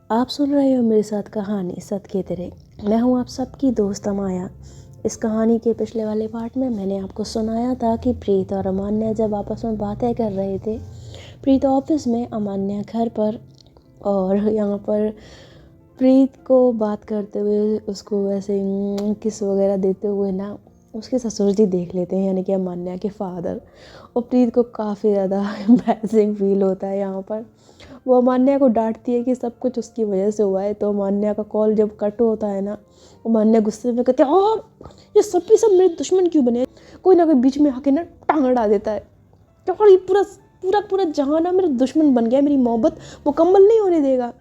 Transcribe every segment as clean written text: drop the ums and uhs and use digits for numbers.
आप सुन रहे हो मेरे साथ कहानी सत के तेरे। मैं हूँ आप सबकी दोस्त अमाया। इस कहानी के पिछले वाले पार्ट में मैंने आपको सुनाया था कि प्रीत और अमान्या जब आपस में बातें कर रहे थे, प्रीत ऑफिस में, अमान्या घर पर, और यहाँ पर प्रीत को बात करते हुए उसको वैसे किस वगैरह देते हुए ना उसके ससुर जी देख लेते हैं, यानी कि अमान्या के फादर। और प्रीत को काफ़ी ज़्यादा एम्बैरसिंग फील होता है। यहाँ पर वो अमान्या को डांटती है कि सब कुछ उसकी वजह से हुआ है। तो अमान्या का कॉल जब कट होता है ना, अमान्या गुस्से में कहती है, हाँ ये सब भी सब मेरे दुश्मन क्यों बने, कोई ना कोई बीच में आके ना टांग अड़ा देता है, तो ये पूरा पूरा पूरा जहाँ ना मेरा दुश्मन बन गया, मेरी मोहब्बत मुकम्मल नहीं होने देगा।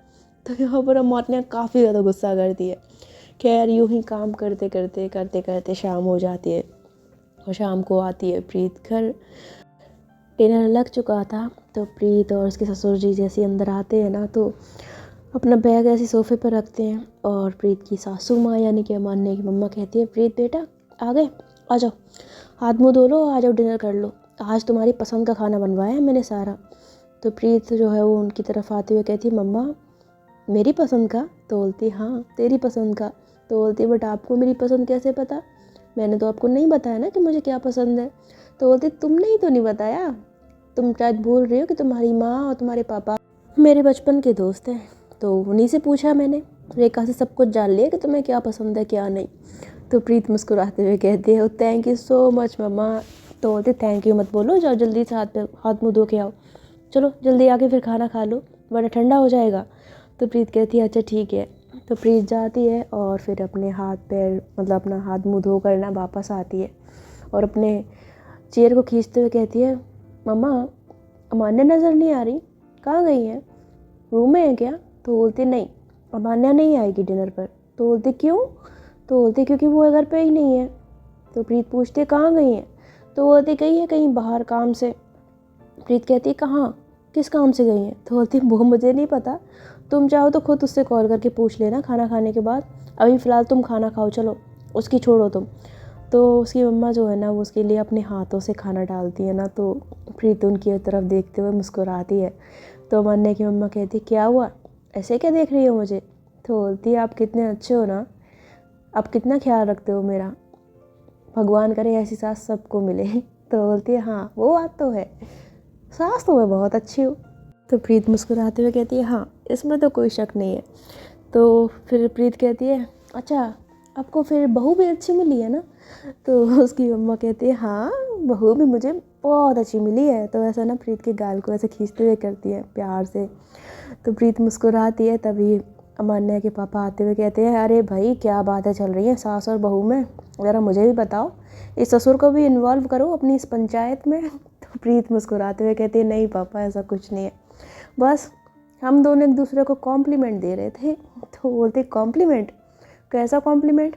तो यहाँ पर अमान्या काफ़ी ज़्यादा गुस्सा करती है। खैर यूँ ही काम करते करते करते करते शाम हो जाती है और शाम को आती है प्रीत घर। डिनर लग चुका था तो प्रीत और उसके ससुर जी जैसे अंदर आते हैं ना, तो अपना बैग ऐसे सोफे पर रखते हैं और प्रीत की सासू माँ यानी कि अमान्या की मम्मा कहती है, प्रीत बेटा आ गए, आ जाओ, हाथ मुँह धो लो, आ जाओ डिनर कर लो, आज तुम्हारी पसंद का खाना बनवाया है मैंने सारा। तो प्रीत जो है वो उनकी तरफ आते हुए कहती है, मम्मा मेरी पसंद का? तो बोलती हाँ तेरी पसंद का। तो बोलती बट आपको मेरी पसंद कैसे पता, मैंने तो आपको नहीं बताया ना कि मुझे क्या पसंद है। तो बोलती तुमने ही तो नहीं बताया, तुम शायद भूल रही हो कि तुम्हारी माँ और तुम्हारे पापा मेरे बचपन के दोस्त हैं, तो उन्हीं से पूछा मैंने, रेखा से सब कुछ जान लिया कि तुम्हें क्या पसंद है क्या नहीं। तो प्रीत मुस्कुराते हुए कहती है, थैंक यू सो मच मम्मा। तो बोलते थैंक यू मत बोलो, जाओ जल्दी से हाथ मुँह धो के आओ, चलो जल्दी आके फिर खाना खा लो वरना ठंडा हो जाएगा। तो प्रीत कहती है अच्छा ठीक है। तो प्रीत जाती है और फिर अपने हाथ पैर मतलब अपना हाथ मुँह धो कर ना वापस आती है और अपने चेयर को खींचते हुए कहती है, मम्मा अमान्या नज़र नहीं आ रही, कहाँ गई है, रूम में है क्या? तो बोलती नहीं अमान्या नहीं आएगी डिनर पर। तो बोलती क्यों? तो बोलती क्योंकि वो घर पे ही नहीं है। तो प्रीत पूछती है कहाँ गई है? तो बोलती गई है कहीं बाहर काम से। प्रीत कहती है कहाँ, किस काम से गई है? तो बोलती वो मुझे नहीं पता, तुम चाहो तो खुद उससे कॉल करके पूछ लेना खाना खाने के बाद, अभी फ़िलहाल तुम खाना खाओ, चलो उसकी छोड़ो तुम। तो उसकी मम्मा जो है ना वो उसके लिए अपने हाथों से खाना डालती है ना, तो प्रीत उनकी तरफ देखते हुए मुस्कुराती है। तो अमान्या की मम्मा कहती क्या हुआ, ऐसे क्या देख रही हो मुझे? तो बोलती है आप कितने अच्छे हो ना, आप कितना ख्याल रखते हो मेरा, भगवान करे ऐसी सास सबको मिले। तो बोलती है हाँ वो बात तो है, सास तो मैं बहुत अच्छी हूँ। तो प्रीत मुस्कुराते हुए कहती है हाँ इसमें तो कोई शक नहीं है। तो फिर प्रीत कहती है अच्छा आपको फिर बहू भी अच्छी मिली है ना? तो उसकी मम्मा कहती है हाँ बहू भी मुझे बहुत अच्छी मिली है। तो ऐसा ना प्रीत के गाल को ऐसे खींचते हुए करती है प्यार से। तो प्रीत मुस्कुराती है। तभी अमान्या के पापा आते हुए कहते हैं अरे भाई क्या बातें चल रही हैं सास और बहू में, ज़रा मुझे भी बताओ, इस ससुर को भी इन्वॉल्व करो अपनी इस पंचायत में। तो प्रीत मुस्कुराते हुए कहती है नहीं पापा ऐसा कुछ नहीं है, बस हम दोनों एक दूसरे को कॉम्प्लीमेंट दे रहे थे। तो बोलते कॉम्प्लीमेंट, कैसा कॉम्प्लीमेंट?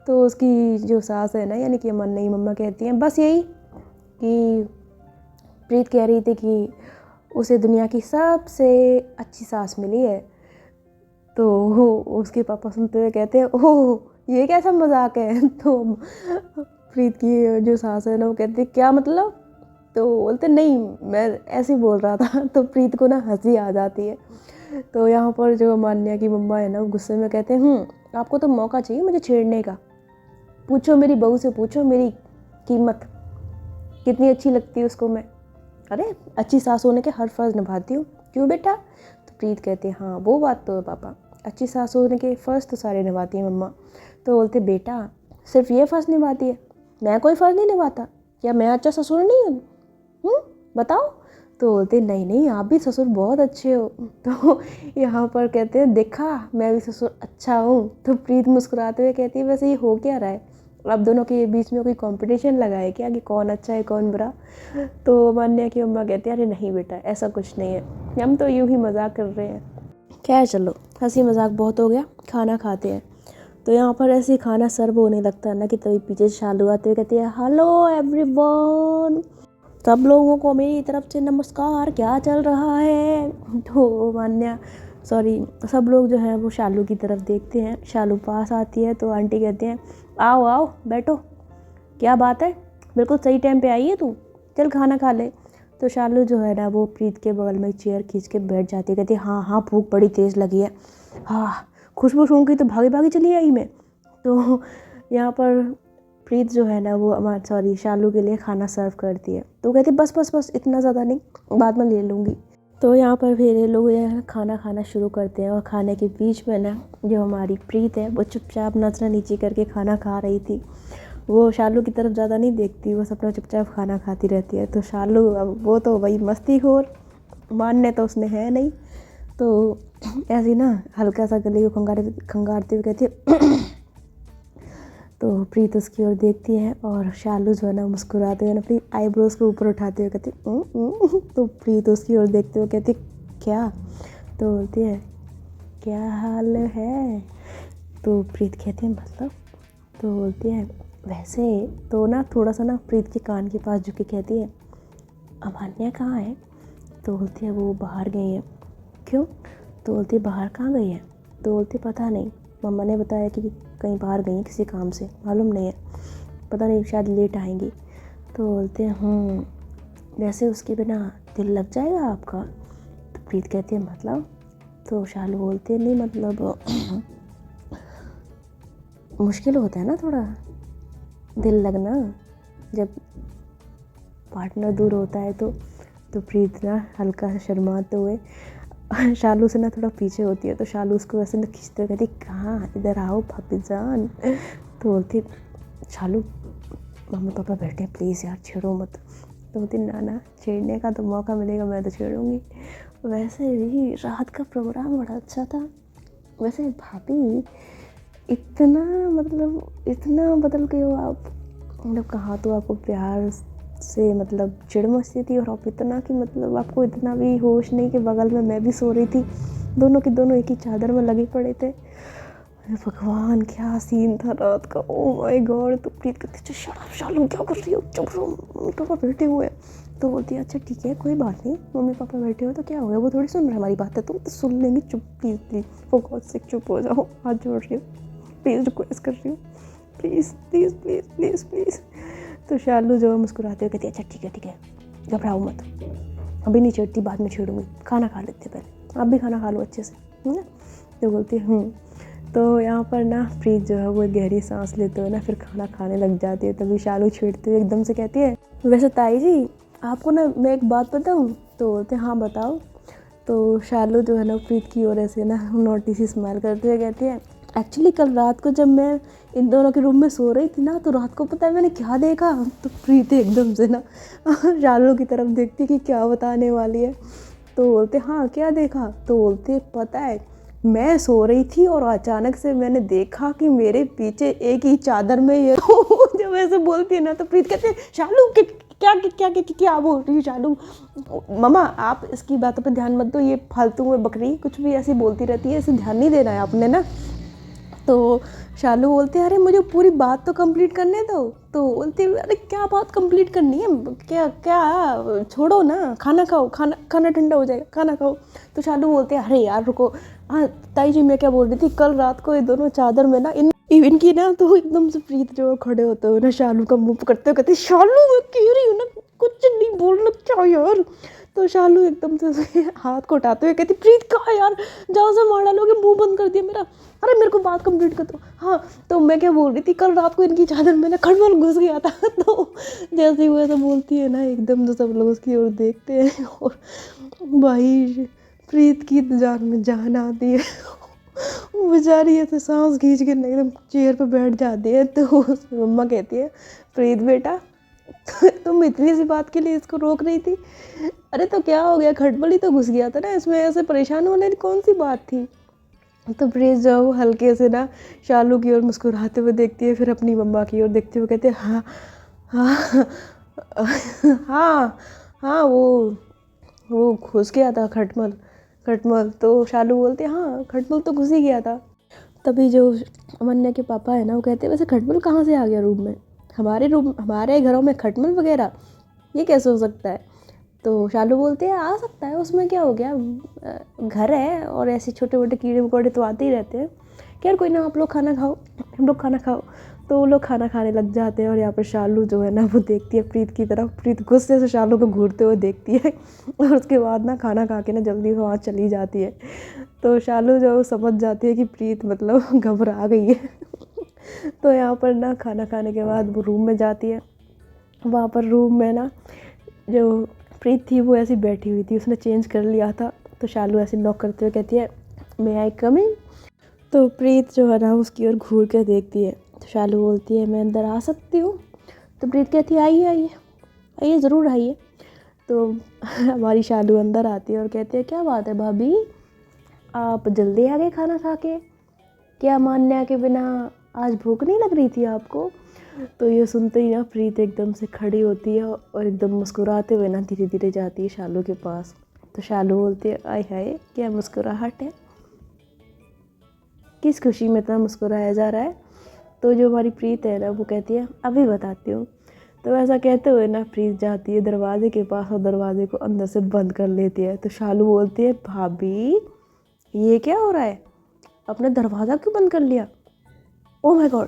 तो उसकी जो सास है ना यानी कि अमान्या की मम्मा कहती हैं बस यही कि प्रीत कह रही थी कि उसे दुनिया की सबसे अच्छी सास मिली है। तो उसके पापा सुनते हुए कहते हैं ओह ये कैसा मजाक है? तो प्रीत की जो सास है ना वो कहती है क्या मतलब? तो बोलते नहीं मैं ऐसे ही बोल रहा था। तो प्रीत को ना हंसी आ जाती है। तो यहाँ पर जो अमान्या की मम्मा है ना वो गुस्से में कहते हैं आपको तो मौका चाहिए मुझे छेड़ने का, पूछो मेरी बहू से, पूछो मेरी कीमत कितनी अच्छी लगती है उसको मैं, अरे अच्छी सास होने के हर फ़र्ज़ निभाती हूँ, क्यों बेटा? तो प्रीत कहती है हाँ वो बात तो है पापा, अच्छी सास होने के फ़र्ज़ तो सारे निभाती है मम्मा। तो बोलते बेटा सिर्फ ये फ़र्ज़ निभाती है, मैं कोई फ़र्ज़ नहीं निभाता, क्या मैं अच्छा ससुर नहीं हूँ? बताओ। तो बोलते नहीं नहीं आप भी ससुर बहुत अच्छे हो। तो यहाँ पर कहते हैं देखा मैं भी ससुर अच्छा हूँ। तो प्रीत मुस्कुराते हुए कहती है वैसे ये हो क्या रहा है, आप दोनों के बीच में कोई कंपटीशन लगा है क्या कि कौन अच्छा है कौन बुरा? तो अमान्या की अम्मा कहती है अरे नहीं बेटा ऐसा कुछ नहीं है, हम तो यूं ही मजाक कर रहे हैं। खैर चलो हंसी मजाक बहुत हो गया, खाना खाते हैं। तो यहाँ पर ऐसे ही खाना सर्व होने लगता है ना कि तभी पीछे से शालू आते हुए कहती है हेलो एवरीवन, सब लोगों को मेरी तरफ से नमस्कार, क्या चल रहा है? तो अमान्या सब लोग जो हैं वो शालू की तरफ देखते हैं। शालू पास आती है तो आंटी कहती हैं आओ आओ बैठो, क्या बात है, बिल्कुल सही टाइम पे आई है तू, चल खाना खा ले। तो शालू जो है ना वो प्रीत के बगल में चेयर खींच के बैठ जाती है, कहती है हाँ हाँ भूख बड़ी तेज़ लगी है, हाँ खुशबू सूंघी तो भागी भागी चली आई मैं। तो यहाँ पर प्रीत जो है ना वो शालू के लिए खाना सर्व करती है, तो कहती बस बस बस इतना ज़्यादा नहीं, बाद में ले लूँगी। तो यहाँ पर फिर ये लोग खाना खाना शुरू करते हैं, और खाने के बीच में ना जो हमारी प्रीत है वो चुपचाप नजर नीचे करके खाना खा रही थी। वो शालू की तरफ ज़्यादा नहीं देखती, वो अपना चुपचाप खाना खाती रहती है। तो शालू अब वो तो वही मस्तीखोर, मानने तो उसने है नहीं, तो ऐसी ना हल्का सा गले को खंगारते हुए कहती है तो प्रीत उसकी ओर देखती है, और शालू जो है ना मुस्कुराते हुए अपनी आईब्रोज को ऊपर उठाते हुए कहती तो प्रीत उसकी ओर देखते हुए कहती क्या, तो बोलती है क्या हाल है, तो प्रीत कहती है मतलब, तो बोलती है वैसे, तो ना थोड़ा सा ना प्रीत के कान के पास झुक के कहती है अमान्या कहाँ है, तो बोलती है वो बाहर गई है। क्यों, तो बोलती है बाहर कहाँ गई है, तो बोलती है पता नहीं, मम्मा ने बताया कि कहीं बाहर गई है किसी काम से, मालूम नहीं है, पता नहीं शायद लेट आएंगी। तो बोलते हैं वैसे उसके बिना दिल लग जाएगा आपका, तो प्रीत कहती है मतलब, तो शालू बोलते हैं नहीं मतलब मुश्किल होता है ना थोड़ा दिल लगना जब पार्टनर दूर होता है। तो प्रीत ना हल्का सा शर्माते हुए शालू से ना थोड़ा पीछे होती है, तो शालू उसको वैसे ना खींचते हुए कहती कहाँ, इधर आओ भाभी जान। तो बोलती शालू मम्मी पापा बैठे प्लीज़ यार छेड़ो मत, तो बोलती ना छेड़ने का तो मौका मिलेगा मैं तो छेड़ूंगी। वैसे भी रात का प्रोग्राम बड़ा अच्छा था, वैसे भाभी इतना बदल गए हो आप, मतलब कहाँ तो आपको प्यार से मतलब चिढ़ मचती थी, और आप इतना कि मतलब आपको इतना भी होश नहीं कि बगल में मैं भी सो रही थी, दोनों के दोनों एक ही चादर में लगे पड़े थे। भगवान क्या सीन था रात का, ओ माय गॉड। तो प्रीत कहती शट अप शालू क्या कर रही हो, चुप रहो मम्मी पापा बैठे हुए हैं। तो बोलती है अच्छा ठीक है कोई बात नहीं, मम्मी पापा बैठे हो तो क्या हो गया, वो थोड़ी सुन रहे हमारी बात है, तुम तो सुन लेंगे, चुप please please for God sake चुप हो जाओ, हाथ जोड़ रही हूँ प्लीज़, रिक्वेस्ट कर रही हूँ please please please please please. तो शालू जो मुस्कुराते हुए कहती है अच्छा ठीक है घबराओ मत, अभी नहीं छेड़ती बाद में छेड़ूंगी, खाना खा लेते पहले, आप भी खाना खा लो अच्छे से, है ना। तो बोलती है तो यहाँ पर ना प्रीत जो है वो गहरी सांस लेते हुए ना फिर खाना खाने लग जाती है। तभी शालू छेड़ते हुए एकदम से कहती है वैसे ताई जी आपको ना मैं एक बात बताऊँ, तो बोलते हाँ बताओ। तो शालू जो है ना प्रीत की ओर से ना नोटी सी स्माइल करते हुए कहती है एक्चुअली कल रात को जब मैं इन दोनों के रूम में सो रही थी ना, तो रात को पता है मैंने क्या देखा। तो प्रीत एकदम से ना शालू की तरफ देखती कि क्या बताने वाली है। तो बोलते हाँ क्या देखा, तो बोलते पता है मैं सो रही थी और अचानक से मैंने देखा कि मेरे पीछे एक ही चादर में ये जब ऐसे बोलती है ना तो प्रीत कहते हैं शालू क्या बोल रही है शालू, मम्मा आप इसकी बातों पे ध्यान मत दो, ये फालतू में बकरी कुछ भी ऐसी बोलती रहती है, इसे ध्यान नहीं देना है आपने ना। तो शालू बोलते हैं अरे मुझे पूरी बात तो कंप्लीट करने दो। तो बोलते हैं अरे क्या बात कंप्लीट करनी है, क्या छोड़ो ना, खाना खाओ, खाना ठंडा हो जाएगा, खाना खाओ। तो शालू बोलते हैं अरे यार रुको, हाँ ताई जी मैं क्या बोल रही थी, कल रात को ये दोनों चादर में ना इनकी ना, तो एकदम से प्रीत जो खड़े होते हुए ना शालू का मुँह पकड़ते हुए कहते शालू मैं कह रही हूँ ना कुछ नहीं बोलना क्या यार। तो शालू एकदम से हाथ को उठाते हुए कहती प्रीत कहाँ यार, जहाँ से मार डालोगे, मुंह बंद कर दिया मेरा, अरे मेरे को बात कंप्लीट कर दो। हाँ तो मैं क्या बोल रही थी, कल रात को इनकी चादर में ना खटमल घुस गया था। तो जैसे ही वो ऐसा बोलती है ना एकदम से सब लोग उसकी ओर देखते हैं, और भाई प्रीत की जान में जान आती है। वो बेचारी ऐसे सांस खींच के एकदम चेयर पे बैठ जाती है। तो मम्मा कहती है प्रीत बेटा तुम इतनी सी बात के लिए इसको रोक रही थी, अरे तो क्या हो गया, खटमल ही तो घुस गया था ना, इसमें ऐसे परेशान होने की कौन सी बात थी। तो प्रीत जो वो हल्के से ना शालू की ओर मुस्कुराते हुए देखती है, फिर अपनी मम्मा की ओर देखते हुए कहते हैं हाँ हाँ हाँ हाँ वो घुस गया था खटमल। तो शालू बोलते हाँ खटमल तो घुस ही गया था। तभी जो अमन्या के पापा है ना वो कहते हैं वैसे खटमल कहाँ से आ गया रूम में, हमारे घरों में खटमल वगैरह ये कैसे हो सकता है। तो शालू बोलते हैं आ सकता है, उसमें क्या हो गया, घर है और ऐसे छोटे मोटे कीड़े मकोड़े तो आते ही रहते हैं, खैर कोई ना आप लोग खाना खाओ, हम लोग खाना खाओ। तो वो लोग खाना खाने लग जाते हैं और यहाँ पर शालू जो है ना वो देखती है प्रीत की तरफ। प्रीत गुस्से से शालू को घूरते हुए देखती है और उसके बाद ना खाना खा के ना जल्दी वहाँ चली जाती है। तो शालू जो समझ जाती है कि प्रीत मतलब घबरा गई है तो यहाँ पर ना खाना खाने के बाद वो रूम में जाती है। वहाँ पर रूम में ना जो प्रीत थी वो ऐसी बैठी हुई थी, उसने चेंज कर लिया था। तो शालू ऐसे नॉक करते हुए कहती है मे आई कम इन। तो प्रीत जो है ना उसकी ओर घूर कर देखती है। तो शालू बोलती है मैं अंदर आ सकती हूँ। तो प्रीत कहती है आइए आइए आइए, ज़रूर आइए। तो हमारी शालू अंदर आती है और कहती है क्या बात है भाभी, आप जल्दी आ गए खाना खा के, क्या मान्या के बिना आज भूख नहीं लग रही थी आपको। तो ये सुनते ही ना प्रीत एकदम से खड़ी होती है और एकदम मुस्कुराते हुए ना धीरे धीरे जाती है शालू के पास। तो शालू बोलती है आय हाय क्या मुस्कुराहट है, किस खुशी में इतना मुस्कुराया जा रहा है। तो जो हमारी प्रीत है ना वो कहती है अभी बताती हूँ। तो ऐसा कहते हुए ना प्रीत जाती है दरवाजे के पास और दरवाजे को अंदर से बंद कर लेती है। तो शालू बोलती है भाभी ये क्या हो रहा है, अपने दरवाज़ा क्यों बंद कर लिया। ओह माय गॉड,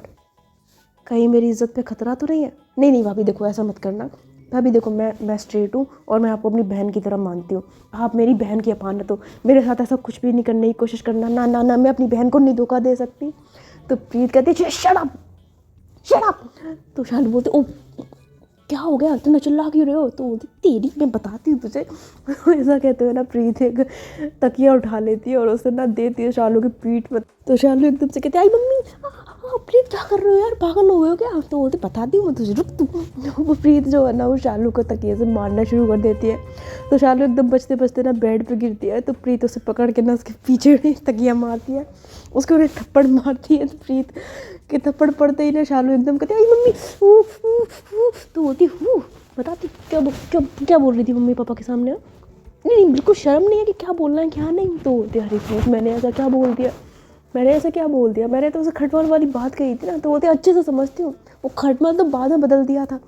कहीं मेरी इज़्ज़त पे खतरा तो नहीं है। नहीं नहीं भाभी देखो ऐसा मत करना, भाभी देखो मैं स्ट्रेट हूँ और मैं आपको अपनी बहन की तरह मानती हूँ, आप मेरी बहन की अपानत हो, मेरे साथ ऐसा कुछ भी नहीं करने की कोशिश करना। ना ना ना, मैं अपनी बहन को नहीं धोखा दे सकती। तो प्रीत कहती है शट अप शट अप। तो शालू बोलते ओ क्या हो गया, तुम चिल्ला क्यों रहे हो। तो बोलती तेरी मैं बताती हूँ तुझे। ऐसा कहते हुए ना प्रीत एक तकिया उठा लेती है और उसे ना देती है शालू की पीठ पर। तो शालू एकदम से कहती है आई मम्मी प्रीत क्या कर रहे हो यार, पागल हो गए हो क्या। तो बोलते बताती हूँ मैं तुझे, रुक तू। वो प्रीत जो है ना वो शालू को तकिए से मारना शुरू कर देती है। तो शालू एकदम बचते बचते ना बेड पे गिरती है। तो प्रीत उसे पकड़ के ना उसके पीछे तकिया मारती है, उसको उन्हें थप्पड़ मारती है। तो प्रीत के थप्पड़ पड़ते ही ना शालू एकदम कहती है आई मम्मी उफ उफ उफ। तो बोलती बताती क्या बोल रही थी मम्मी पापा के सामने। नहीं नहीं बिल्कुल शर्म नहीं है कि क्या बोलना है क्या नहीं। तो बोलती अरे प्रीत मैंने ऐसा क्या बोल दिया, मैंने तो उसे खटमल वाली बात कही थी ना। तो बोलते अच्छे से समझती हूँ, वो खटमल तो बाद में बदल दिया था,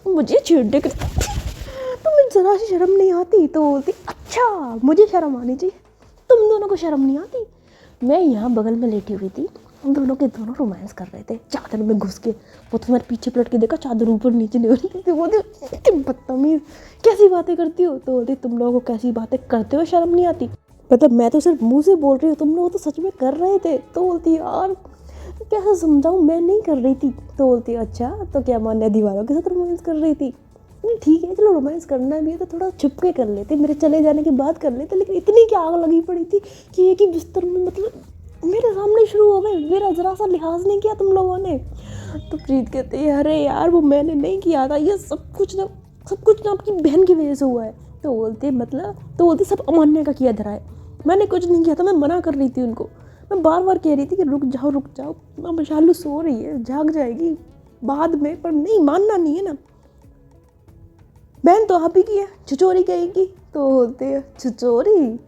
मुझे छेड़ने के तो मुझे ज़रा सी शर्म नहीं आती। तो बोलती अच्छा मुझे शर्म आनी चाहिए, तुम दोनों को शर्म नहीं आती। मैं यहाँ बगल में लेटी हुई थी, हम दोनों के दोनों रोमांस कर रहे थे, चादर में घुस के वो तुम्हारे पीछे पलट के देखा चादर ऊपर नीचे नहीं हो रही थी। बोलती बदतमीज कैसी बातें करती हो। तो बोलती तुम लोगों को कैसी बातें करते हो शर्म नहीं आती, मतलब मैं तो सिर्फ मुंह से बोल रही हूँ, तुम लोग तो सच में कर रहे थे। तो बोलती यार कैसे समझाऊँ, मैं नहीं कर रही थी। तो बोलती अच्छा तो क्या मान्या दीवारों के साथ रोमांस कर रही थी। नहीं ठीक है चलो रोमांस करना भी है तो थोड़ा छुप के कर लेते, मेरे चले जाने के बाद कर लेते, लेकिन इतनी क्या आग लगी पड़ी थी कि एक ही बिस्तर में मतलब मेरे सामने शुरू हो गए, मेरा ज़रा सा लिहाज नहीं किया तुम लोगों ने। तो प्रीत कहते हैं अरे यार वो मैंने नहीं किया था, ये सब कुछ ना आपकी बहन की वजह से हुआ है। तो बोलते मतलब, तो बोलते सब अमान्य का किया धरा है, मैंने कुछ नहीं किया था, मैं मना कर रही थी उनको, मैं बार बार कह रही थी कि रुक जाओ। अब शालू सो रही है, जाग जाएगी बाद में, पर नहीं मानना नहीं है ना, बहन तो आप ही की है, छिचोरी कहेगी। तो बोलते हैं छिचोरी,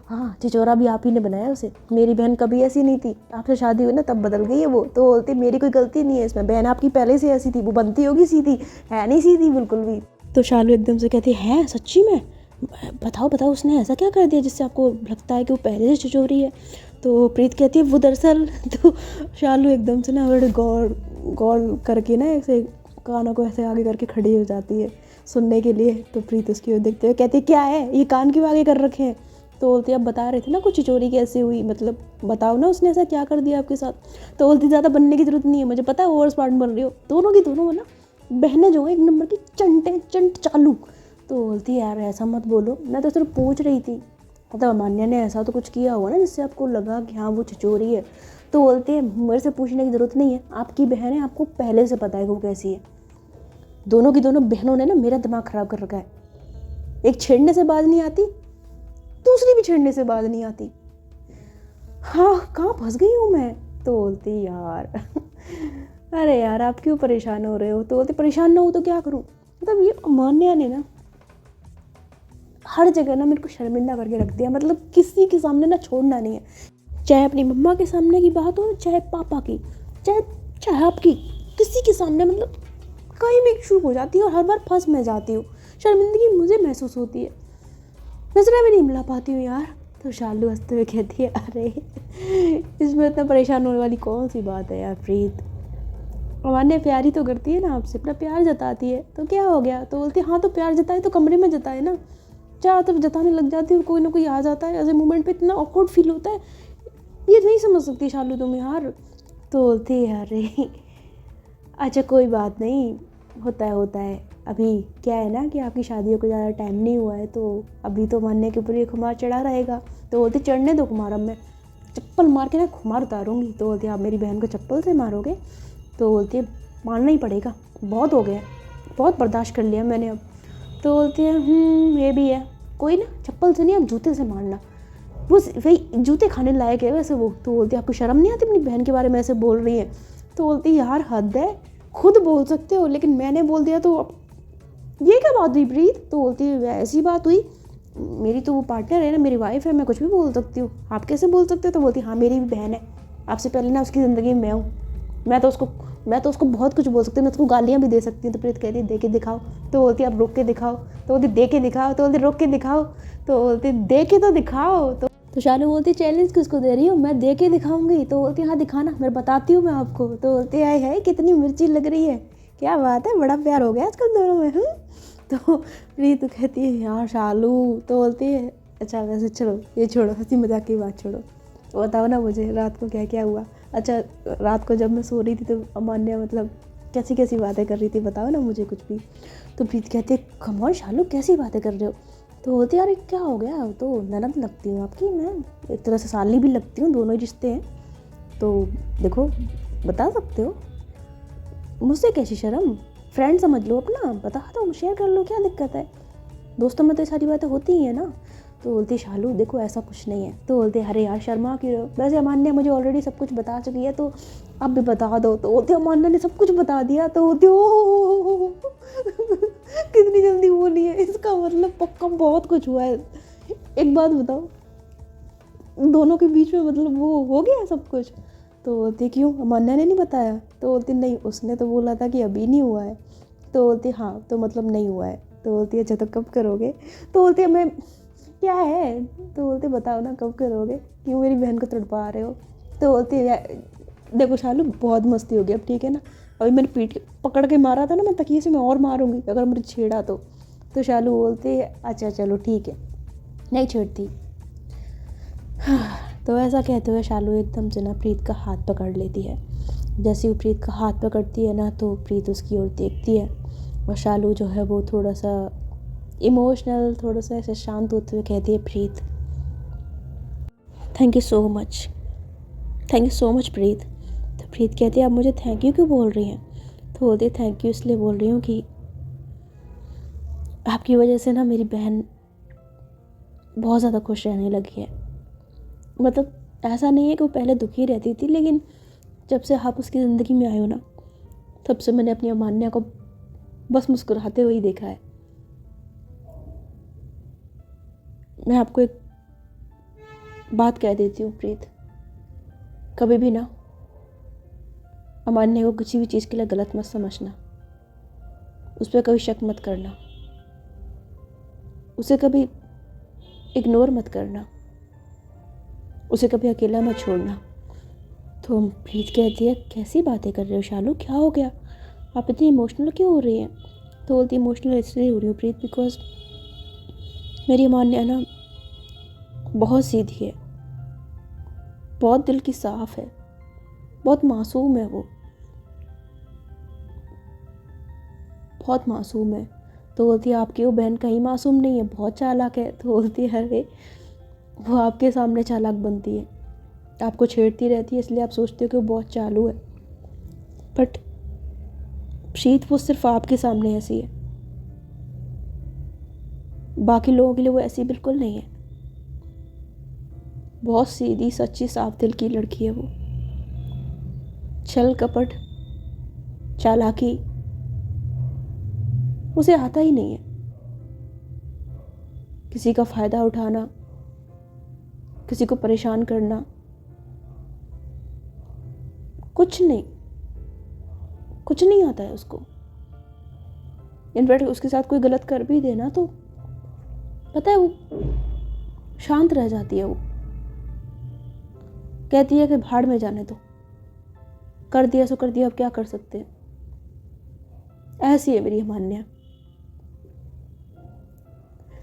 हाँ छिचोरा भी आप ही ने बनाया उसे, मेरी बहन कभी ऐसी नहीं थी, आपसे शादी हुई ना तब बदल गई है वो। तो बोलते मेरी कोई गलती नहीं है इसमें, बहन आपकी पहले से ऐसी थी, वो बनती होगी सीधी, है नहीं सीधी बिल्कुल भी। तो शालू एकदम से कहती है सच्ची में, बताओ उसने ऐसा क्या कर दिया जिससे आपको लगता है कि वो पहले से छिचोरी है। तो प्रीत कहती है वो दरअसल, तो शालू एकदम से ना बड़े गौर करके ना ऐसे कानों को ऐसे आगे करके खड़ी हो जाती है सुनने के लिए। तो प्रीत उसकी ओर देखते हुए कहती है क्या है ये कान क्यों आगे कर रखे हैं। तो बोलती अब बता रहे थे ना कुछ चोरी कैसे हुई, मतलब बताओ ना उसने ऐसा क्या कर दिया आपके साथ। तो बोलती ज़्यादा बनने की जरूरत नहीं है, मुझे पता है ओवर स्मार्ट बन रही हो, दोनों की दोनों ना बहनें जो है एक नंबर की चंट चालू। तो बोलती यार ऐसा मत बोलो, मैं तो सिर्फ पूछ रही थी, मतलब अमान्या ने ऐसा तो कुछ किया होगा ना जिससे आपको लगा कि हाँ वो छिचोरी है। तो बोलती है मेरे से पूछने की ज़रूरत नहीं है, आपकी बहन है, आपको पहले से पता है वो कैसी है। दोनों की दोनों बहनों ने ना मेरा दिमाग ख़राब कर रखा है, एक छेड़ने से बाज नहीं आती, दूसरी भी छेड़ने से बाज नहीं आती। हाँ कहाँ फंस गई हूँ मैं। तो बोलती यार अरे यार आप क्यों परेशान हो रहे हो। तो बोलती परेशान ना हो तो क्या करूँ, मतलब ये अमान्या ने ना हर जगह ना मेरे को शर्मिंदा करके रख दिया, मतलब किसी के सामने ना छोड़ना नहीं है, चाहे अपनी मम्मा के सामने की बात हो, चाहे पापा की, चाहे आपकी, किसी के सामने मतलब कहीं भी शुरू हो जाती है और हर बार फंस मैं जाती हूँ, शर्मिंदगी मुझे महसूस होती है, नजरें भी नहीं मिला पाती हूँ यार। तो शालू हंसते हुए कहती है अरे इसमें इतना परेशान होने वाली कौन सी बात है यार प्रीत, अमान्या प्यार ही तो करती है ना आपसे, अपना प्यार जताती है, तो क्या हो गया? तो बोलती है हाँ तो प्यार जताए तो कमरे में जताए ना, चारों तरफ जताने लग जाती है और कोई ना कोई आ जाता है, ऐसे मोमेंट पे इतना ऑकवर्ड फील होता है, ये नहीं समझ सकती शालू तुम यार। तो बोलती है अरे अच्छा कोई बात नहीं, होता है। अभी क्या है ना कि आपकी शादियों को ज़्यादा टाइम नहीं हुआ है, तो अभी तो मानने के ऊपर ये खुमार चढ़ा रहेगा। तो बोलती चढ़ने दो खुमार, अब मैं चप्पल मार के ना खुमार उतारूंगी। तो बोलती आप मेरी बहन को चप्पल से मारोगे? तो बोलती है मारना ही पड़ेगा, बहुत हो गया, बहुत बर्दाश्त कर लिया मैंने अब। तो बोलती है ये भी है, कोई ना चप्पल से नहीं अब जूते से मारना, वो वही जूते खाने लायक है वैसे वो। तो बोलती है आपको शर्म नहीं आती अपनी बहन के बारे में ऐसे बोल रही है? तो बोलती है यार हद है, खुद बोल सकते हो लेकिन मैंने बोल दिया तो अब ये क्या बात हुई प्रीत? तो बोलती है ऐसी बात हुई, मेरी तो वो पार्टनर है ना, मेरी वाइफ है, मैं कुछ भी बोल सकती हूँ, आप कैसे बोल सकते हो? तो बोलती हाँ मेरी भी बहन है, आपसे पहले ना उसकी ज़िंदगी में मैं हूँ, मैं तो उसको बहुत कुछ बोल सकती हूँ, मैं उसको गालियाँ भी दे सकती हूँ। तो प्रीत कहती है दे के दिखाओ। तो बोलती है आप रोक के दिखाओ। तो बोलती दे के दिखाओ। तो बोलती रोक के दिखाओ। तो बोलती दे के तो दिखाओ। तो शालू बोलती चैलेंज किसको दे रही हो, मैं दे के दिखाऊंगी। तो बोलती हाँ दिखाना, मैं बताती हूँ मैं आपको। तो बोलती है कितनी मिर्ची लग रही है, क्या बात है, बड़ा प्यार हो गया आजकल दोनों में। तो प्रीत कहती है यार शालू। तो बोलती है अच्छा वैसे चलो ये छोड़ो, हंसी मजाक की बात छोड़ो, बताओ ना मुझे रात को क्या क्या हुआ। अच्छा रात को जब मैं सो रही थी तो अमान्या मतलब कैसी कैसी बातें कर रही थी, बताओ ना मुझे कुछ भी। तो प्रीत कहती है कमौन शालू कैसी बातें कर रहे हो? तो बोलती यार क्या हो गया, तो ननद लगती हूँ आपकी, मैं एक तरह से साली भी लगती हूँ, दोनों ही रिश्ते हैं, तो देखो बता सकते हो, मुझसे कैसी शर्म, फ्रेंड समझ लो अपना, बता दो शेयर कर लो, क्या दिक्कत है, दोस्तों में तो ये सारी बातें होती ही है ना। तो बोलती शालू देखो ऐसा कुछ नहीं है। तो बोलते अरे यार शर्मा क्यों, वैसे अमान्या मुझे ऑलरेडी सब कुछ बता चुकी है, तो अब भी बता दो। तो बोलते अमान्या ने सब कुछ बता दिया। तो बोलते ओ कितनी जल्दी बोली है, इसका मतलब पक्का बहुत कुछ हुआ है। एक बात बताओ, दोनों के बीच में मतलब वो हो गया सब कुछ? तो बोलती क्यों, अमान्या ने नहीं बताया? तो बोलती नहीं, उसने तो बोला था कि अभी नहीं हुआ है। तो बोलती हाँ तो मतलब नहीं हुआ है। तो बोलती अच्छा तो कब करोगे? तो बोलती है मैं क्या है? तो बोलते बताओ ना कब करोगे, क्यों मेरी बहन को तड़पा रहे हो? तो बोलती है देखो शालू बहुत मस्ती हो गई अब, ठीक है ना, अभी मैंने पीठ पकड़ के मारा था ना, मैं तकिए से मैं और मारूंगी अगर मुझे छेड़ा तो। तो शालू बोलते अच्छा चलो ठीक है, नहीं छेड़ती। तो ऐसा कहते हुए शालू एकदम से ना प्रीत का हाथ पकड़ लेती है। जैसे वो प्रीत का हाथ पकड़ती है ना, तो प्रीत उसकी ओर देखती है और शालू जो है वो थोड़ा सा इमोशनल, थोड़ा सा ऐसे शांत होते हुए कहती है Preet thank you so much, thank you so much Preet. तो प्रीत कहती है आप मुझे थैंक यू क्यों बोल रही हैं? तो बोलती थैंक यू इसलिए बोल रही हूँ कि आपकी वजह से ना मेरी बहन बहुत ज़्यादा खुश रहने लगी है। मतलब ऐसा नहीं है कि वो पहले दुखी रहती थी, लेकिन जब से आप उसकी ज़िंदगी में आए हो ना, तब से मैंने अपनी अमान्या को बस मुस्कुराते हुए ही देखा है। मैं आपको एक बात कह देती हूँ प्रीत, कभी भी ना अमान्या को किसी भी चीज़ के लिए गलत मत समझना, उस पर कभी शक मत करना, उसे कभी इग्नोर मत करना, उसे कभी अकेला मत छोड़ना। तो प्रीत कहती है कैसी बातें कर रहे हो शालू, क्या हो गया, आप इतनी इमोशनल क्यों हो रही हैं? तो बोलती इमोशनल इसलिए हो रही हूँ प्रीत बिकॉज मेरी अमान्या ना बहुत सीधी है, बहुत दिल की साफ़ है, बहुत मासूम है, वो बहुत मासूम है। तो बोलती है आपकी वो बहन कहीं मासूम नहीं है, बहुत चालाक है। तो बोलती है अरे वो आपके सामने चालाक बनती है, आपको छेड़ती रहती है इसलिए आप सोचते हो कि वो बहुत चालू है, बट प्रीत वो सिर्फ आपके सामने ऐसी है, बाकी लोगों के लिए वो ऐसी बिल्कुल नहीं है। बहुत सीधी सच्ची साफ दिल की लड़की है वो, छल कपट चालाकी उसे आता ही नहीं है। किसी का फ़ायदा उठाना, किसी को परेशान करना, कुछ नहीं आता है उसको। इनफैक्ट उसके साथ कोई गलत कर भी देना तो पता है वो शांत रह जाती है, वो कहती है कि भाड़ में जाने दो, कर दिया सो कर दिया, अब क्या कर सकते हैं। ऐसी है मेरी अमान्या।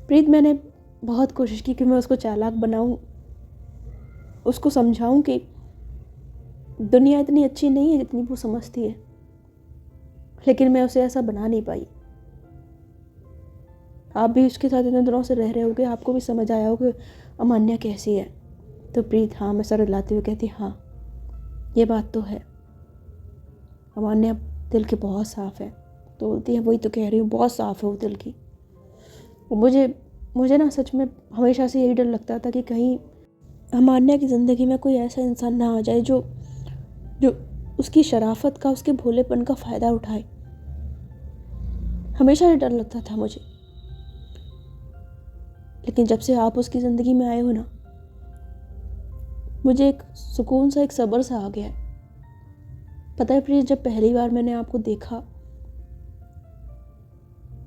प्रीत, मैंने बहुत कोशिश की कि मैं उसको चालाक बनाऊं, उसको समझाऊं कि दुनिया इतनी अच्छी नहीं है जितनी वो समझती है, लेकिन मैं उसे ऐसा बना नहीं पाई। आप भी उसके साथ इतने दिनों से रह रहे होगे, आपको भी समझ आया हो कि अमान्या कैसी है। तो प्रीत हाँ में सर हिलाते हुए कहती, हाँ ये बात तो है, अमान्या दिल की बहुत साफ़ है। तो बोलती है, वही तो कह रही हूँ, बहुत साफ़ है वो दिल की। मुझे ना सच में हमेशा से यही डर लगता था कि कहीं अमान्या की ज़िंदगी में कोई ऐसा इंसान ना आ जाए जो जो उसकी शराफत का, उसके भोलेपन का फ़ायदा उठाए। हमेशा ये डर लगता था मुझे। लेकिन जब से आप उसकी ज़िंदगी में आए हो ना, मुझे एक सुकून सा, एक सब्र सा आ गया है। पता है प्लीज़, जब पहली बार मैंने आपको देखा,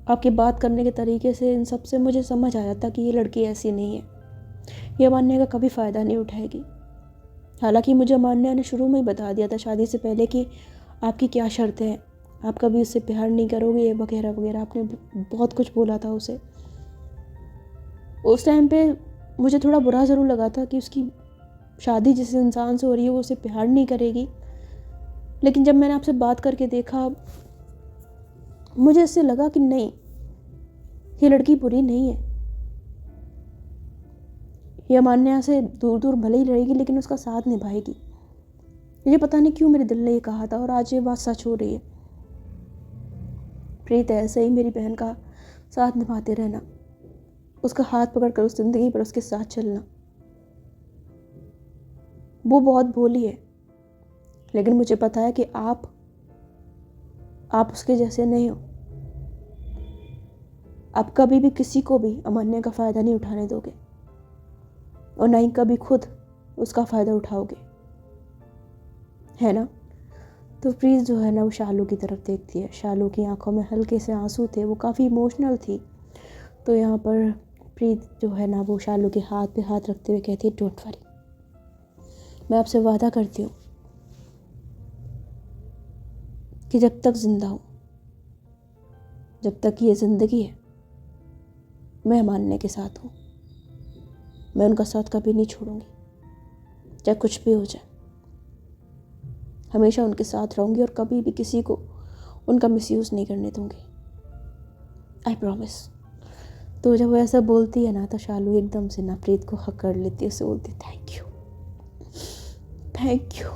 आपकी बात करने के तरीके से, इन सब से मुझे समझ आया था कि ये लड़की ऐसी नहीं है, ये अमान्या का कभी फ़ायदा नहीं उठाएगी। हालांकि मुझे अमान्या ने शुरू में ही बता दिया था शादी से पहले कि आपकी क्या शर्तें हैं, आप कभी उससे प्यार नहीं करोगे, ये वगैरह वगैरह, आपने बहुत कुछ बोला था उसे। उस टाइम पे मुझे थोड़ा बुरा ज़रूर लगा था कि उसकी शादी जिस इंसान से हो रही है वो उसे प्यार नहीं करेगी। लेकिन जब मैंने आपसे बात करके देखा, मुझे इससे लगा कि नहीं, ये लड़की बुरी नहीं है। ये अमान्या से दूर दूर भले ही रहेगी लेकिन उसका साथ निभाएगी। मुझे पता नहीं क्यों मेरे दिल ने ये कहा था और आज ये बात सच हो रही है। प्रीत, ऐसे ही मेरी बहन का साथ निभाते रहना, उसका हाथ पकड़ कर उस ज़िंदगी पर उसके साथ चलना। वो बहुत भोली है, लेकिन मुझे पता है कि आप उसके जैसे नहीं हो। आप कभी भी किसी को भी अमान्या का फ़ायदा नहीं उठाने दोगे और ना ही कभी खुद उसका फ़ायदा उठाओगे, है ना। तो प्रीत जो है ना, वो शालू की तरफ देखती है। शालू की आंखों में हल्के से आंसू थे, वो काफ़ी इमोशनल थी। तो यहाँ पर प्रीत जो है ना, वो शालू के हाथ पे हाथ रखते हुए कहती है, डोंट वरी, मैं आपसे वादा करती हूँ कि जब तक जिंदा हूँ, जब तक ये ज़िंदगी है, मैं अमान्या के साथ हूँ। मैं उनका साथ कभी नहीं छोड़ूंगी, चाहे कुछ भी हो जाए। हमेशा उनके साथ रहूंगी और कभी भी किसी को उनका मिसयूज़ नहीं करने दूंगी, आई प्रॉमिस। तो जब वो ऐसा बोलती है ना, तो शालू एकदम से ना प्रीत को हक कर लेती है, उसे बोलती थैंक यू, थैंक यू।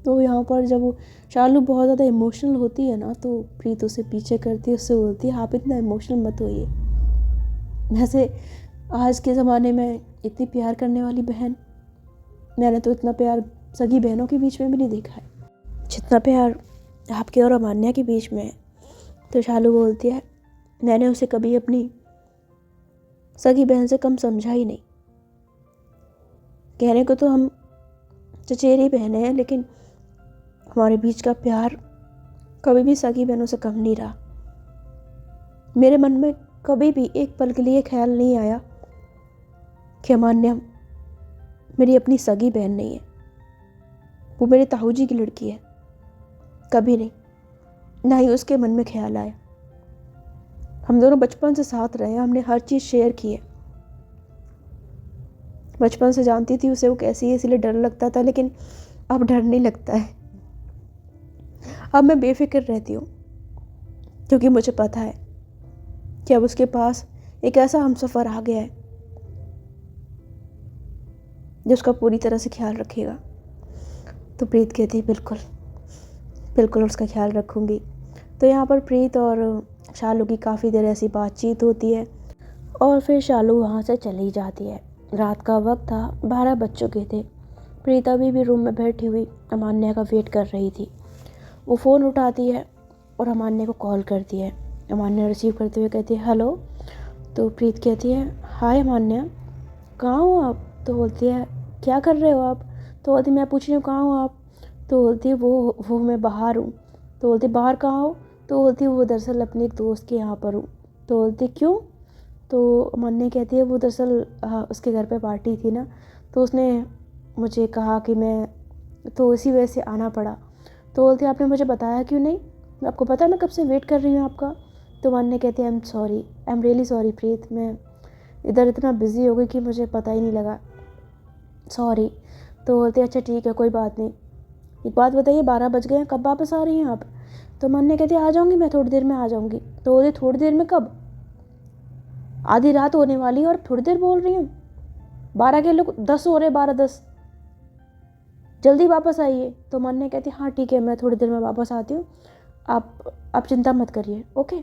तो यहाँ पर जब वो शालू बहुत ज़्यादा इमोशनल होती है ना, तो प्रीत उसे पीछे करती है, उससे बोलती है, आप इतना इमोशनल मत होइए। वैसे आज के ज़माने में इतनी प्यार करने वाली बहन मैंने तो इतना प्यार सगी बहनों के बीच में भी नहीं देखा है जितना प्यार आपके और अमान्या के बीच में है। तो शालू बोलती है, मैंने उसे कभी अपनी सगी बहन से कम समझा ही नहीं। कहने को तो हम चचेरी बहनें हैं, लेकिन हमारे बीच का प्यार कभी भी सगी बहनों से कम नहीं रहा। मेरे मन में कभी भी एक पल के लिए ख्याल नहीं आया कि अमान्या मेरी अपनी सगी बहन नहीं है, वो मेरे ताऊ जी की लड़की है। कभी नहीं, ना ही उसके मन में ख्याल आया। हम दोनों बचपन से साथ रहे हैं, हमने हर चीज़ शेयर की है। बचपन से जानती थी उसे वो कैसी है, इसलिए डर लगता था, लेकिन अब डर नहीं लगता है। अब मैं बेफिक्र रहती हूँ, क्योंकि मुझे पता है कि अब उसके पास एक ऐसा हमसफ़र आ गया है जो उसका पूरी तरह से ख्याल रखेगा। तो प्रीत कहती है, बिल्कुल बिल्कुल उसका ख्याल रखूँगी। तो यहाँ पर प्रीत और शालू की काफ़ी देर ऐसी बातचीत होती है और फिर शालू वहाँ से चली जाती है। रात का वक्त था, 12 बज चुके थे। प्रीत अभी भी रूम में बैठी हुई अमान्या का वेट कर रही थी। वो फ़ोन उठाती है और अमान्या को कॉल करती है। अमान्या रिसीव करते हुए कहती है, हेलो। तो प्रीत कहती है, हाय अमान्या, कहाँ हो आप? तो बोलती है, क्या कर रहे हो आप? तो बोलती, मैं पूछ रही हूँ कहाँ हो आप? तो बोलती है, वो मैं बाहर हूँ। तो बोलती, बाहर कहाँ हो? तो बोलती, वो दरअसल अपने एक दोस्त के यहाँ पर हूँ। तो बोलती, क्यों? तो अमान्या कहती है, वो दरअसल उसके घर पे पार्टी थी ना, तो उसने मुझे कहा कि मैं, तो इसी वजह से आना पड़ा। तो बोलती, आपने मुझे बताया क्यों नहीं? आपको पता है मैं कब से वेट कर रही हूँ आपका। तो मान्या कहती है आई एम रियली सॉरी प्रीत, मैं इधर इतना बिजी हो गई कि मुझे पता ही नहीं लगा, सॉरी। तो बोलते अच्छा ठीक है कोई बात नहीं, एक बात बताइए 12 बज गए हैं, कब वापस आ रही हैं आप। तो मान्या कहती है आ जाऊँगी मैं, थोड़ी देर में आ जाऊँगी। तो बोलते थोड़ी देर में कब, आधी रात होने वाली है और थोड़ी देर बोल रही हूँ, 12 के लोग 10 हो रहे, 12-10, जल्दी वापस आइए। तो मान्या कहती हाँ ठीक है मैं थोड़ी देर में वापस आती हूँ, आप चिंता मत करिए, ओके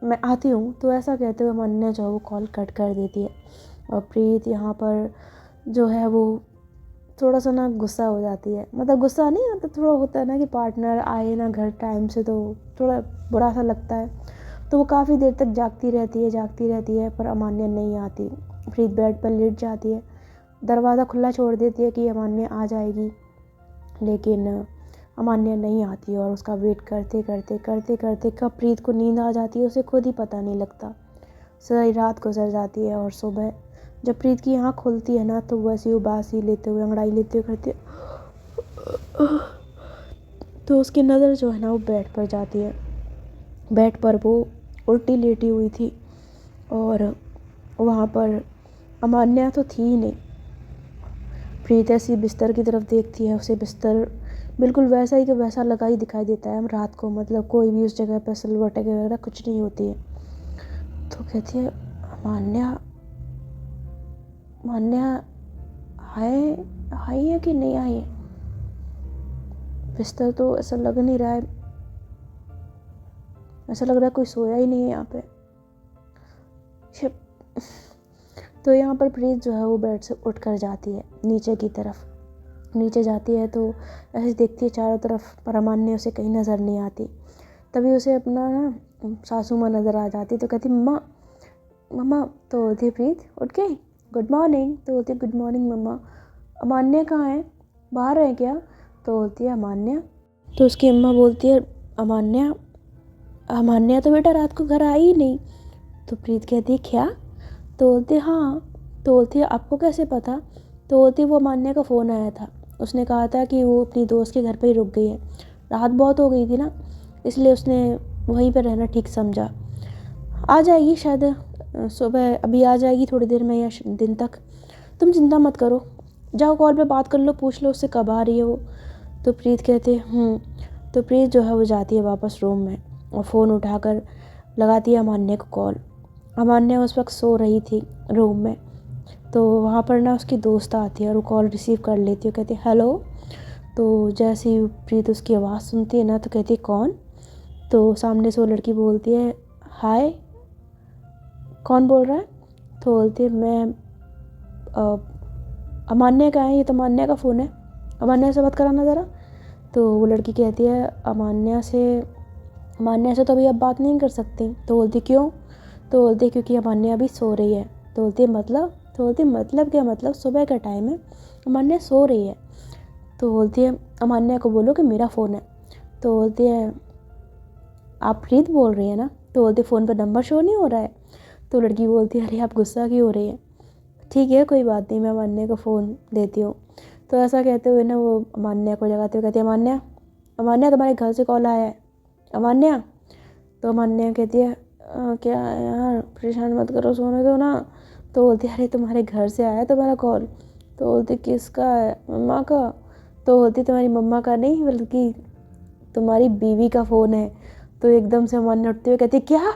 मैं आती हूँ। तो ऐसा कहते हुए मान्या जो है वो कॉल कट कर देती है। और प्रीत यहाँ पर जो है वो थोड़ा सा ना गुस्सा हो जाती है, मतलब गुस्सा नहीं, मतलब थोड़ा होता है ना कि पार्टनर आए ना घर टाइम से तो थोड़ा बुरा सा लगता है। तो वो काफ़ी देर तक जागती रहती है पर अमान्या नहीं आती। प्रीत बेड पर लेट जाती है, दरवाज़ा खुला छोड़ देती है कि अमान्या आ जाएगी, लेकिन अमान्या नहीं आती और उसका वेट करते कब प्रीत को नींद आ जाती है उसे खुद ही पता नहीं लगता। सारी रात गुजर जाती है और सुबह जब प्रीत की आँख खुलती है ना तो वैसी उबासी लेते हुए अंगड़ाई लेते हुए करती है, तो उसकी नज़र जो है ना वो बेड पर जाती है। बेड पर वो उल्टी लेटी हुई थी और वहाँ पर अमान्या तो थी ही नहीं। प्रीत ऐसी बिस्तर की तरफ देखती है, उसे बिस्तर बिल्कुल वैसा ही कि वैसा लगा ही दिखाई देता है रात को, मतलब कोई भी उस जगह पर सिलवटें वगैरह कुछ नहीं होती है। तो कहती है अमान्या आई है कि नहीं आई है, बिस्तर तो ऐसा लग नहीं रहा है, ऐसा लग रहा है कोई सोया ही नहीं है यहाँ पे। तो यहाँ पर प्रीत जो है वो बेड से उठ कर जाती है नीचे की तरफ, नीचे जाती है तो ऐसे देखती है चारों तरफ पर अमान्या उसे कहीं नज़र नहीं आती। तभी उसे अपना ना सासू माँ नज़र आ जाती, तो कहती मम्मा मम्मा। तो बोलती प्रीत उठ गई, गुड मॉर्निंग। तो बोलती गुड मॉर्निंग मम्मा। अमान्या कहाँ है, बाहर है क्या। तो बोलती है अमान्या। तो उसकी अम्मा बोलती है अमान्या तो बेटा रात को घर आई ही नहीं। तो प्रीत कहती है क्या। तो बोलती हाँ। तो बोलती है आपको कैसे पता। तो बोलती वो अमान्या का फ़ोन आया था, उसने कहा था कि वो अपनी दोस्त के घर पर ही रुक गई है, रात बहुत हो गई थी ना इसलिए उसने वहीं पर रहना ठीक समझा, आ जाएगी शायद सुबह, अभी आ जाएगी थोड़ी देर में या दिन तक, तुम चिंता मत करो, जाओ कॉल पे बात कर लो, पूछ लो उससे कब आ रही है वो। तो प्रीत कहते तो प्रीत जो है वो जाती है वापस रूम में और फ़ोन उठाकर लगाती है अमान्या को कॉल। अमान्या उस वक्त सो रही थी रूम में, तो वहाँ पर ना उसकी दोस्त आती है और वो कॉल रिसीव कर लेती है, कहती है हेलो। तो जैसे ही प्रीत उसकी आवाज़ सुनती है ना तो कहती है कौन। तो सामने से वो लड़की बोलती है हाय, कौन बोल रहा है। तो बोलती है मैं अमान्या का है, ये तो अमान्या का फ़ोन है, अमान्या से बात कराना ज़रा। तो वो लड़की कहती है अमान्या से तो अभी अब बात नहीं कर सकती। तो बोलती क्यों। तो बोलती क्योंकि अमान्या अभी सो रही है। तो बोलती मतलब। तो बोलती मतलब क्या, मतलब सुबह का टाइम है, अमान्या सो रही है। तो बोलती है अमान्या को बोलो कि मेरा फ़ोन है। तो बोलती है आप प्रीत बोल रही है ना। तो बोलती फ़ोन पर नंबर शो नहीं हो रहा है। तो लड़की बोलती है अरे आप गुस्सा क्यों हो रही है, ठीक है कोई बात नहीं, मैं अमान्या को फ़ोन देती हूँ। तो ऐसा कहते हुए ना वो अमान्या को जगाते हुए कहती है अमान्या तुम्हारे घर से कॉल आया है अमान्या। तो अमान्या कहती है क्या यार परेशान मत करो, सोने दो ना। तो बोलती है अरे तुम्हारे घर से आया तुम्हारा कॉल। तो बोलती किसका है, मम्मा का। तो बोलती तुम्हारी मम्मा का नहीं बल्कि तुम्हारी बीवी का फ़ोन है। तो एकदम से अमान्या उठते हुए कहती है क्या।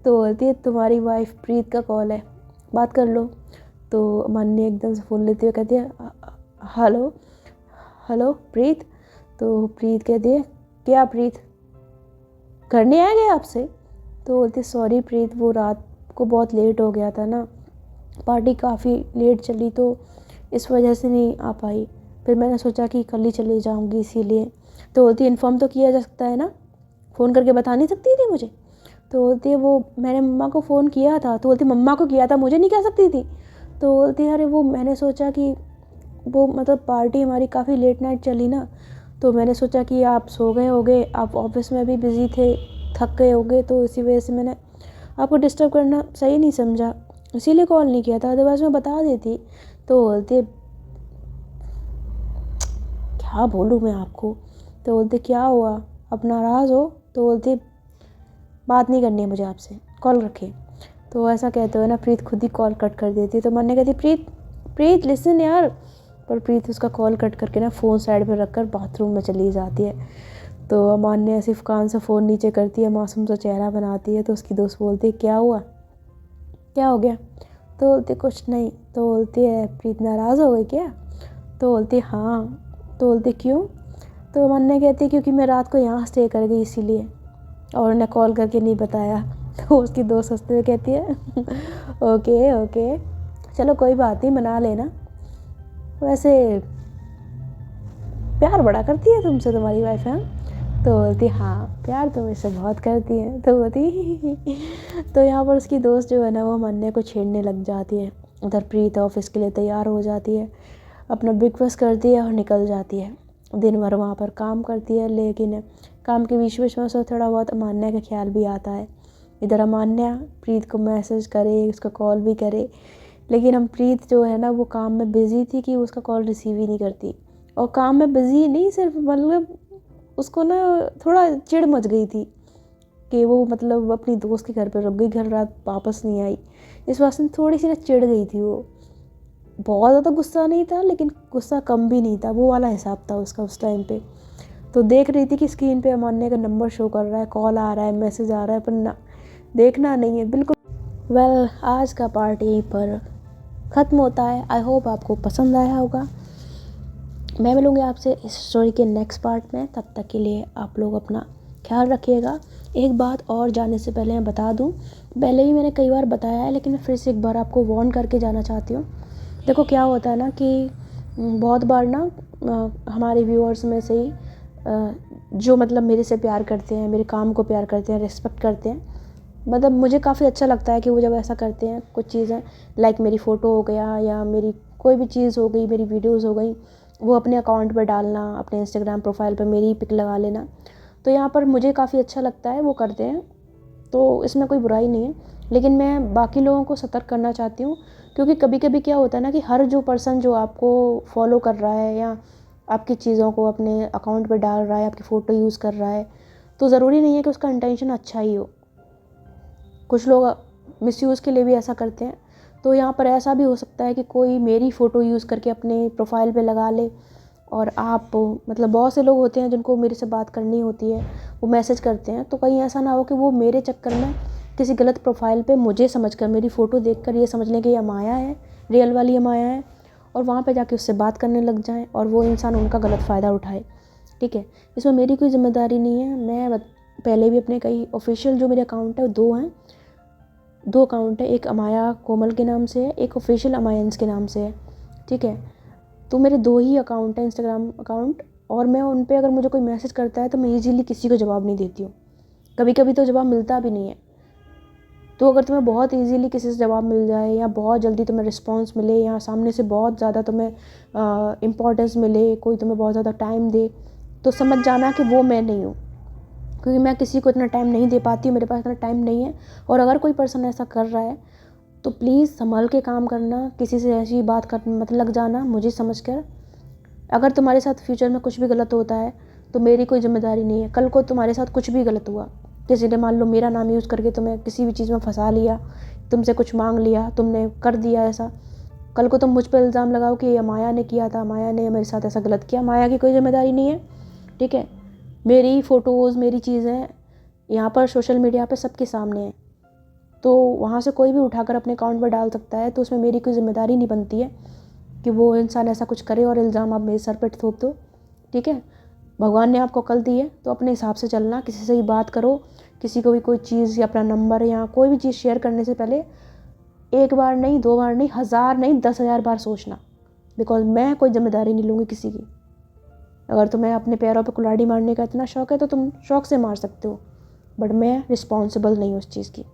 तो बोलती है तुम्हारी वाइफ प्रीत का कॉल है, बात कर लो। तो अमान्या एकदम से फ़ोन लेते हुए कहती है हेलो प्रीत। तो प्रीत कहती है क्या प्रीत, घर नहीं आया गया आपसे। तो बोलती सॉरी प्रीत, वो रात को बहुत लेट हो गया था ना, पार्टी काफ़ी लेट चली तो इस वजह से नहीं आ पाई, फिर मैंने सोचा कि कल ही चली जाऊंगी इसीलिए। तो बोलती इन्फॉर्म तो किया जा सकता है ना, फ़ोन करके बता नहीं सकती थी मुझे। तो बोलती है वो मैंने मम्मा को फ़ोन किया था। तो बोलती मम्मा को किया था, मुझे नहीं कह सकती थी। तो बोलती है अरे वो मैंने सोचा कि वो मतलब पार्टी हमारी काफ़ी लेट नाइट चली ना, तो मैंने सोचा कि आप सो गए होगे, आप ऑफिस में भी बिज़ी थे, थक गए होगे, तो इसी वजह से मैंने आपको डिस्टर्ब करना सही नहीं समझा, इसीलिए कॉल नहीं किया था, अदरवाइज़ मैं बता देती। तो बोलते क्या बोलूँ मैं आपको। तो बोलते क्या हुआ, आप नाराज़ हो। तो बोलती बात नहीं करनी है मुझे आपसे, कॉल रखे। तो ऐसा कहते हुए ना प्रीत खुद ही कॉल कट कर देती है। तो मान्या कहती प्रीत लिसन यार, पर प्रीत उसका कॉल कट करके ना फ़ोन साइड पे रख कर बाथरूम में चली जाती है। तो मान्या सिर्फ कान से फ़ोन नीचे करती है, मासूम सा चेहरा बनाती है। तो उसकी दोस्त बोलती है क्या हुआ, क्या हो गया? तो बोलती कुछ नहीं। तो बोलती है प्रीत नाराज़ हो गई क्या? तो बोलती हाँ। तो बोलती क्यों? तो मान्या कहती क्योंकि मैं रात को यहाँ स्टे कर गई इसीलिए, और उन्हें कॉल करके नहीं बताया। तो उसकी दोस्त हंसते हुए कहती है ओके चलो कोई बात नहीं, मना लेना। वैसे प्यार बड़ा करती है तुमसे तुम्हारी वाइफ है? तो बोलती हाँ प्यार तो मुझसे बहुत करती है। तो बोलती तो यहाँ पर उसकी दोस्त जो है ना वो मान्या को छेड़ने लग जाती है। उधर प्रीत ऑफिस के लिए तैयार हो जाती है, अपना ब्रेकफास्ट करती है और निकल जाती है। दिन भर वहाँ पर काम करती है, लेकिन काम के बीच में उसे थोड़ा बहुत अमान्या का ख्याल भी आता है। इधर अमान्या प्रीत को मैसेज करे, उसका कॉल भी करे, लेकिन हम प्रीत जो है ना वो काम में बिज़ी थी कि उसका कॉल रिसीव ही नहीं करती। और काम में बिज़ी नहीं सिर्फ, मतलब उसको ना थोड़ा चिढ़ मच गई थी कि वो मतलब अपनी दोस्त के घर पर रुक गई, घर रात वापस नहीं आई। इस वास्ते थोड़ी सी ना चिढ़ गई थी वो। बहुत ज़्यादा गुस्सा नहीं था लेकिन गुस्सा कम भी नहीं था, वो वाला हिसाब था उसका उस टाइम पे। तो देख रही थी कि स्क्रीन पे अमान्या का नंबर शो कर रहा है, कॉल आ रहा है, मैसेज आ रहा है, पर ना देखना नहीं है बिल्कुल। वेल आज का पार्ट यहीं पर ख़त्म होता है। आई होप आपको पसंद आया होगा। मैं मिलूँगी आपसे इस स्टोरी के नेक्स्ट पार्ट में। तब तक के लिए आप लोग अपना ख्याल रखिएगा। एक बात और जाने से पहले मैं बता दूं, पहले भी मैंने कई बार बताया है लेकिन मैं फिर से एक बार आपको वार्न करके जाना चाहती हूँ। देखो क्या होता है ना कि बहुत बार ना हमारे व्यूअर्स में से ही जो मतलब मेरे से प्यार करते हैं, मेरे काम को प्यार करते हैं, रिस्पेक्ट करते हैं, मतलब मुझे काफ़ी अच्छा लगता है कि वो जब ऐसा करते हैं कुछ चीज़ें, लाइक मेरी फ़ोटो हो गया या मेरी कोई भी चीज़ हो गई, मेरी वीडियोज़ हो गई, वो अपने अकाउंट पर डालना, अपने इंस्टाग्राम प्रोफाइल पर मेरी पिक लगा लेना। तो यहाँ पर मुझे काफ़ी अच्छा लगता है वो करते हैं, तो इसमें कोई बुराई नहीं है। लेकिन मैं बाकी लोगों को सतर्क करना चाहती हूँ, क्योंकि कभी कभी क्या होता है ना कि हर जो पर्सन जो आपको फॉलो कर रहा है या आपकी चीज़ों को अपने अकाउंट पर डाल रहा है, आपकी फ़ोटो यूज़ कर रहा है, तो ज़रूरी नहीं है कि उसका इंटेंशन अच्छा ही हो। कुछ लोग मिसयूज़ के लिए भी ऐसा करते हैं। तो यहाँ पर ऐसा भी हो सकता है कि कोई मेरी फ़ोटो यूज़ करके अपने प्रोफाइल पे लगा ले, और आप मतलब बहुत से लोग होते हैं जिनको मेरे से बात करनी होती है, वो मैसेज करते हैं, तो कहीं ऐसा ना हो कि वो मेरे चक्कर में किसी गलत प्रोफाइल पे मुझे समझकर, मेरी फ़ोटो देखकर ये समझ लें कि ये अमाया है, रियल वाली अमाया है, और वहाँ पे जाके उससे बात करने लग जाएं और वो इंसान उनका गलत फ़ायदा उठाए। ठीक है, इसमें मेरी कोई ज़िम्मेदारी नहीं है। मैं पहले भी अपने कई ऑफिशियल जो मेरे अकाउंट है वो दो अकाउंट है, एक अमाया कोमल के नाम से है, एक ऑफिशियल अमायंस के नाम से है। ठीक है, तो मेरे 2 ही अकाउंट हैं इंस्टाग्राम अकाउंट, और मैं उन पे अगर मुझे कोई मैसेज करता है तो मैं ईज़िली किसी को जवाब नहीं देती हूँ। कभी कभी तो जवाब मिलता भी नहीं है। तो अगर तुम्हें बहुत ईज़िली किसी से जवाब मिल जाए या बहुत जल्दी तुम्हें रिस्पॉन्स मिले या सामने से बहुत ज़्यादा तुम्हें इम्पोर्टेंस मिले, कोई तुम्हें बहुत ज़्यादा टाइम दे, तो समझ जाना कि वो मैं नहीं हूँ, क्योंकि मैं किसी को इतना टाइम नहीं दे पाती हूँ, मेरे पास इतना टाइम नहीं है। और अगर कोई पर्सन ऐसा कर रहा है तो प्लीज़ संभल के काम करना, किसी से ऐसी बात कर मत लग जाना मुझे समझ कर। अगर तुम्हारे साथ फ्यूचर में कुछ भी गलत होता है तो मेरी कोई जिम्मेदारी नहीं है। कल को तुम्हारे साथ कुछ भी गलत हुआ, किसी ने मान लो मेरा नाम यूज़ करके तुम्हें किसी भी चीज़ में फंसा लिया, तुमसे कुछ मांग लिया, तुमने कर दिया ऐसा, कल को तुम मुझ पर इल्ज़ाम लगाओ कि ये माया ने किया था, माया ने मेरे साथ ऐसा गलत किया, माया की कोई जिम्मेदारी नहीं है। ठीक है, मेरी फ़ोटोज़, मेरी चीज़ें यहाँ पर सोशल मीडिया पर सबके सामने है, तो वहाँ से कोई भी उठाकर अपने अकाउंट पर डाल सकता है, तो उसमें मेरी कोई जिम्मेदारी नहीं बनती है कि वो इंसान ऐसा कुछ करे और इल्ज़ाम आप मेरे सर पर थोप दो। ठीक है, भगवान ने आपको अकल दी है तो अपने हिसाब से चलना। किसी से भी बात करो, किसी को भी कोई चीज़ या अपना नंबर या कोई भी चीज़ शेयर करने से पहले एक बार नहीं, 2 बार नहीं, 1000 नहीं, 10,000 बार सोचना, बिकॉज मैं कोई जिम्मेदारी नहीं लूँगी किसी की। अगर तुम्हें अपने पैरों पर कुल्हाड़ी मारने का इतना शौक़ है तो तुम शौक़ से मार सकते हो, बट मैं रिस्पॉन्सिबल नहीं हूँ उस चीज़ की।